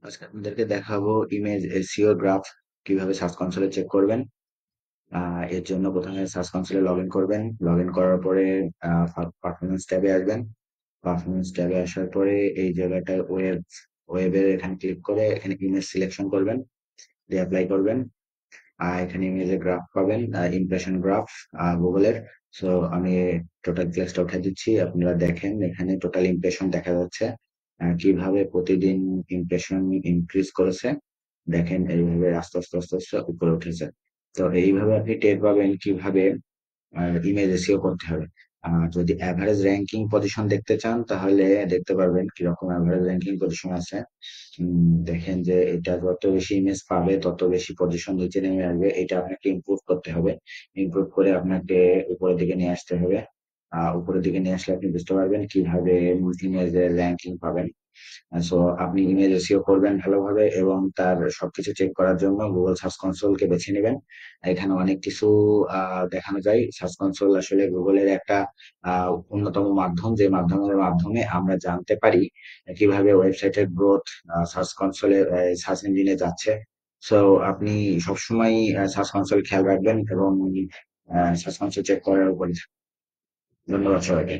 আজকে আপনাদেরকে দেখাবো ইমেজ এসইও গ্রাফ কিভাবে সার্চ কনসোলে চেক করবেন। এর জন্য প্রথমে সার্চ কনসোলে লগ ইন করবেন। লগ ইন করার পরে পারফরমেন্স ট্যাবে আসবেন। পারফরমেন্স ট্যাবে আসার পরে এই জায়গাটায় ওয়েবের এখানে ক্লিক করে এখানে ইমেজ সিলেকশন করবেন, দিয়ে অ্যাপ্লাই করবেন। এখানে ইমেজের গ্রাফ পাবেন, ইমপ্রেশন গ্রাফ গুগলের। সো আমি টোটাল ক্লাসটা উঠে দিচ্ছি, আপনারা দেখেন এখানে টোটাল ইমপ্রেশন দেখা যাচ্ছে, কিভাবে প্রতিদিন ইমপ্রেশন ইনক্রিজ করেছে। দেখেন এইভাবে আস্তে আস্তে আস্তে আস্তে উপরে উঠেছে। তো এইভাবে আপনি টের পাবেন কিভাবে ইমেজ এসইও করতে হবে। যদি অ্যাভারেজ র্যাঙ্কিং পজিশন দেখতে চান তাহলে দেখতে পারবেন কিরকম অ্যাভারেজ র্যাঙ্কিং পজিশন আছে। দেখেন যে এটা যত বেশি ইমেজ পাবে তত বেশি পজিশন নিচে নেমে আসবে, এটা আপনাকে ইমপ্রুভ করতে হবে। ইমপ্রুভ করে আপনাকে উপরের দিকে নিয়ে আসতে হবে। উপরের দিকে নিয়ে আসলে আপনি বুঝতে পারবেন কিভাবে ইমেজের র্যাঙ্কিং পাবেন। সো আপনি ইমেজ এসইও করবেন ভালোভাবে এবং তার সবকিছু চেক করার জন্য গুগল সার্চ কনসোল কে বেছে নেবেন। এখানে অনেক কিছু দেখানো যায়। সার্চ কনসোল আসলে গুগলের একটা অন্যতম মাধ্যম, যে মাধ্যমের মাধ্যমে আমরা জানতে পারি কিভাবে ওয়েবসাইটের গ্রোথ সার্চ কনসোলে সার্চ ইঞ্জিনে যাচ্ছে। সো আপনি সবসময় সার্চ কনসোল খেয়াল রাখবেন এবং সার্চ কনসোল চেক করার উপরে। ধন্যবাদ সবাইকে।